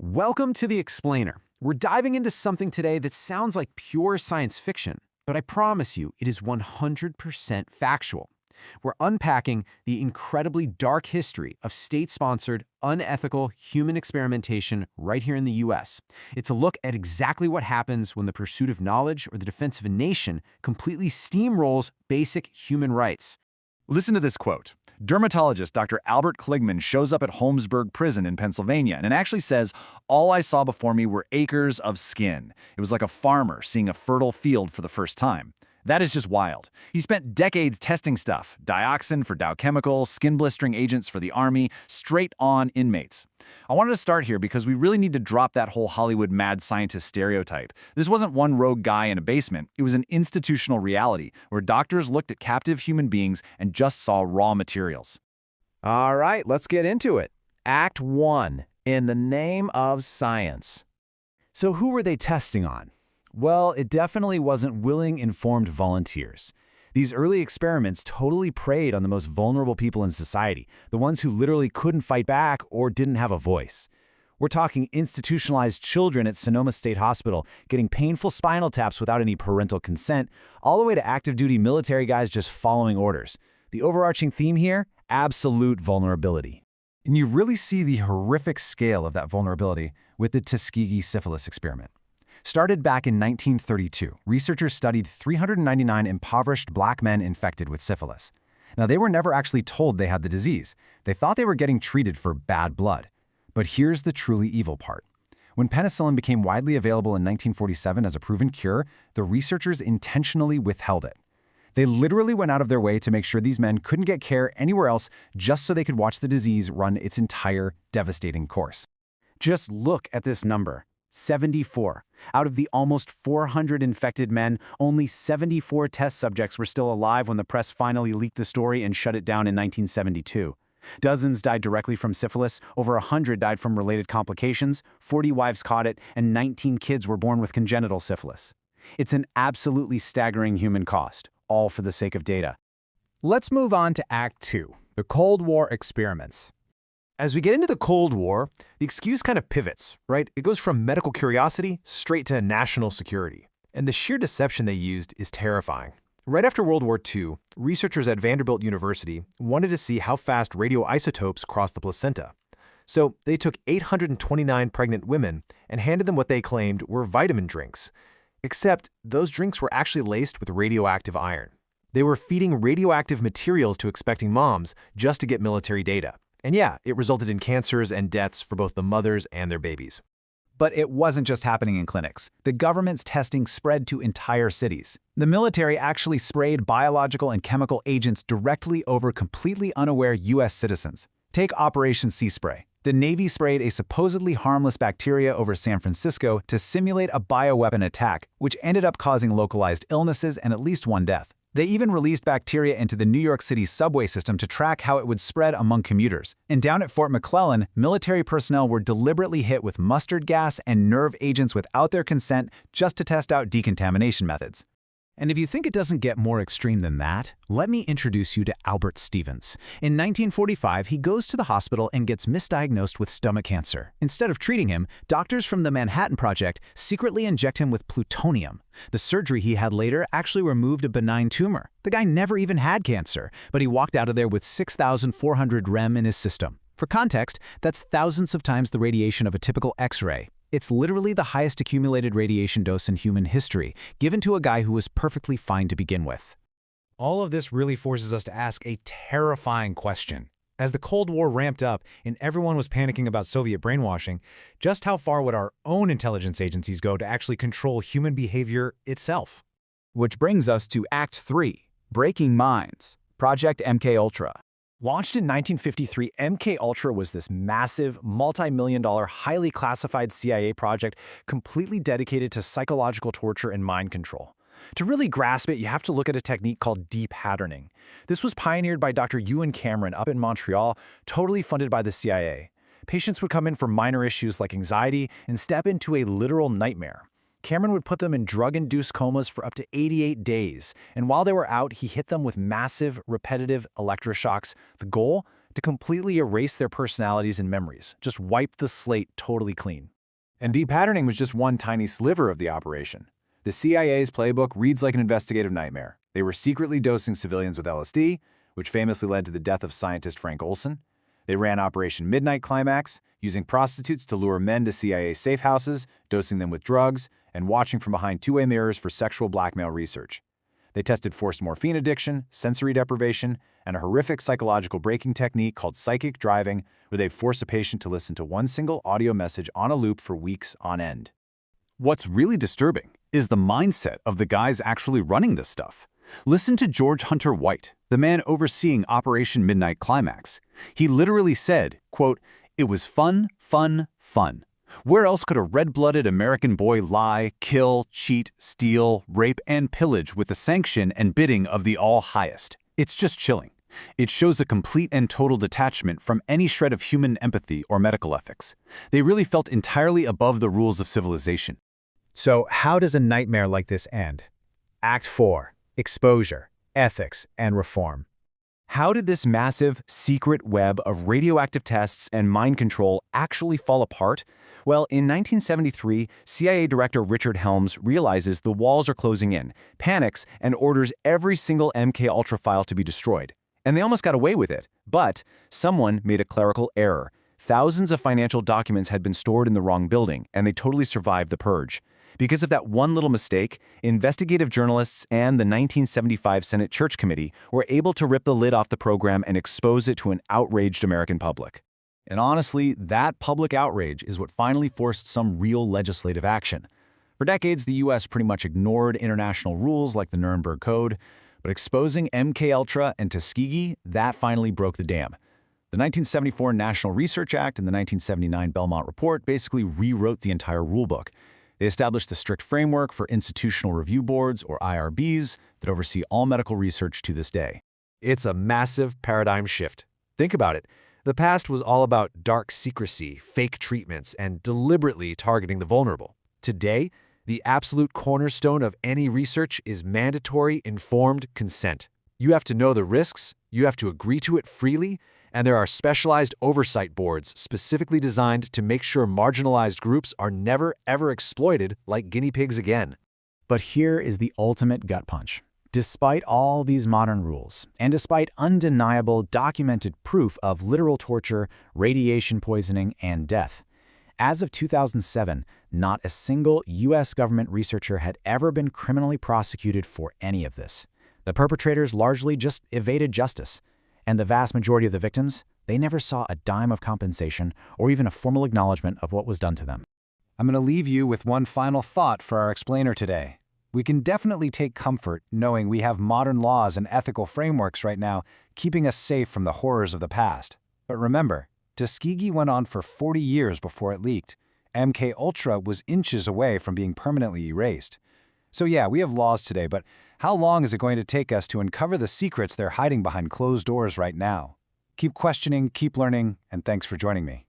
Welcome to The Explainer. We're diving into something today that sounds like pure science fiction, but I promise you it is 100% factual. We're unpacking the incredibly dark history of state-sponsored, unethical human experimentation right here in the US. It's a look at exactly what happens when the pursuit of knowledge or the defense of a nation completely steamrolls basic human rights. Listen to this quote. Dermatologist Dr. Albert Kligman shows up at Holmesburg Prison in Pennsylvania and actually says, "All I saw before me were acres of skin. It was like a farmer seeing a fertile field for the first time." That is just wild. He spent decades testing stuff, dioxin for Dow Chemical, skin blistering agents for the Army, straight on inmates. I wanted to start here because we really need to drop that whole Hollywood mad scientist stereotype. This wasn't one rogue guy in a basement. It was an institutional reality where doctors looked at captive human beings and just saw raw materials. All right, let's get into it. Act 1, in the name of science. So who were they testing on? Well, it definitely wasn't willing, informed volunteers. These early experiments totally preyed on the most vulnerable people in society, the ones who literally couldn't fight back or didn't have a voice. We're talking institutionalized children at Sonoma State Hospital getting painful spinal taps without any parental consent, all the way to active-duty military guys just following orders. The overarching theme here? Absolute vulnerability. And you really see the horrific scale of that vulnerability with the Tuskegee syphilis experiment. Started back in 1932, researchers studied 399 impoverished black men infected with syphilis. Now, they were never actually told they had the disease. They thought they were getting treated for bad blood. But here's the truly evil part. When penicillin became widely available in 1947 as a proven cure, the researchers intentionally withheld it. They literally went out of their way to make sure these men couldn't get care anywhere else just so they could watch the disease run its entire devastating course. Just look at this number. 74. Out of the almost 400 infected men, only 74 test subjects were still alive when the press finally leaked the story and shut it down in 1972. Dozens died directly from syphilis, over 100 died from related complications, 40 wives caught it, and 19 kids were born with congenital syphilis. It's an absolutely staggering human cost, all for the sake of data. Let's move on to Act 2, the Cold War experiments. As we get into the Cold War, the excuse kind of pivots, right? It goes from medical curiosity straight to national security. And the sheer deception they used is terrifying. Right after World War II, researchers at Vanderbilt University wanted to see how fast radioisotopes cross the placenta. So they took 829 pregnant women and handed them what they claimed were vitamin drinks. Except those drinks were actually laced with radioactive iron. They were feeding radioactive materials to expecting moms just to get military data. And yeah, it resulted in cancers and deaths for both the mothers and their babies. But it wasn't just happening in clinics. The government's testing spread to entire cities. The military actually sprayed biological and chemical agents directly over completely unaware U.S. citizens. Take Operation Sea Spray. The Navy sprayed a supposedly harmless bacteria over San Francisco to simulate a bioweapon attack, which ended up causing localized illnesses and at least one death. They even released bacteria into the New York City subway system to track how it would spread among commuters. And down at Fort McClellan, military personnel were deliberately hit with mustard gas and nerve agents without their consent just to test out decontamination methods. And if you think it doesn't get more extreme than that, let me introduce you to Albert Stevens. In 1945, he goes to the hospital and gets misdiagnosed with stomach cancer. Instead of treating him, doctors from the Manhattan Project secretly inject him with plutonium. The surgery he had later actually removed a benign tumor. The guy never even had cancer, but he walked out of there with 6,400 rem in his system. For context, that's thousands of times the radiation of a typical X-ray. It's literally the highest accumulated radiation dose in human history, given to a guy who was perfectly fine to begin with. All of this really forces us to ask a terrifying question. As the Cold War ramped up and everyone was panicking about Soviet brainwashing, just how far would our own intelligence agencies go to actually control human behavior itself? Which brings us to Act 3, Breaking Minds, Project MKUltra. Launched in 1953, MKUltra was this massive, multi-million-dollar, highly classified CIA project completely dedicated to psychological torture and mind control. To really grasp it, you have to look at a technique called de-patterning. This was pioneered by Dr. Ewan Cameron up in Montreal, totally funded by the CIA. Patients would come in for minor issues like anxiety and step into a literal nightmare. Cameron would put them in drug-induced comas for up to 88 days, and while they were out, he hit them with massive, repetitive electroshocks. The goal? to completely erase their personalities and memories, just wipe the slate totally clean. And depatterning was just one tiny sliver of the operation. The CIA's playbook reads like an investigative nightmare. They were secretly dosing civilians with LSD, which famously led to the death of scientist Frank Olson. They ran Operation Midnight Climax, using prostitutes to lure men to CIA safe houses, dosing them with drugs, and watching from behind two-way mirrors for sexual blackmail research. They tested forced morphine addiction, sensory deprivation, and a horrific psychological braking technique called psychic driving, where they'd force a patient to listen to one single audio message on a loop for weeks on end. What's really disturbing is the mindset of the guys actually running this stuff. Listen to George Hunter White, the man overseeing Operation Midnight Climax. He literally said, quote, "It was fun, fun, fun. Where else could a red-blooded American boy lie, kill, cheat, steal, rape, and pillage with the sanction and bidding of the all-highest? It's just chilling. It shows a complete and total detachment from any shred of human empathy or medical ethics. They really felt entirely above the rules of civilization." So how does a nightmare like this end? Act 4. Exposure, ethics, and reform. How did this massive, secret web of radioactive tests and mind control actually fall apart? Well, in 1973, CIA Director Richard Helms realizes the walls are closing in, panics, and orders every single MK-Ultra file to be destroyed. And they almost got away with it. But someone made a clerical error. Thousands of financial documents had been stored in the wrong building, and they totally survived the purge. Because of that one little mistake, investigative journalists and the 1975 Senate Church Committee were able to rip the lid off the program and expose it to an outraged American public. And honestly, that public outrage is what finally forced some real legislative action. For decades, the US pretty much ignored international rules like the Nuremberg Code, but exposing MKUltra and Tuskegee, that finally broke the dam. The 1974 National Research Act and the 1979 Belmont Report basically rewrote the entire rulebook. They established a strict framework for institutional review boards, or IRBs, that oversee all medical research to this day. It's a massive paradigm shift. Think about it. The past was all about dark secrecy, fake treatments, and deliberately targeting the vulnerable. Today, the absolute cornerstone of any research is mandatory informed consent. You have to know the risks, you have to agree to it freely, and there are specialized oversight boards specifically designed to make sure marginalized groups are never, ever exploited like guinea pigs again. But here is the ultimate gut punch. Despite all these modern rules, and despite undeniable documented proof of literal torture, radiation poisoning, and death, as of 2007, not a single U.S. government researcher had ever been criminally prosecuted for any of this. The perpetrators largely just evaded justice. And the vast majority of the victims, they never saw a dime of compensation or even a formal acknowledgement of what was done to them. I'm going to leave you with one final thought for our explainer today. We can definitely take comfort knowing we have modern laws and ethical frameworks right now keeping us safe from the horrors of the past. But remember, Tuskegee went on for 40 years before it leaked. MKUltra was inches away from being permanently erased. So yeah, we have laws today, but how long is it going to take us to uncover the secrets they're hiding behind closed doors right now? Keep questioning, keep learning, and thanks for joining me.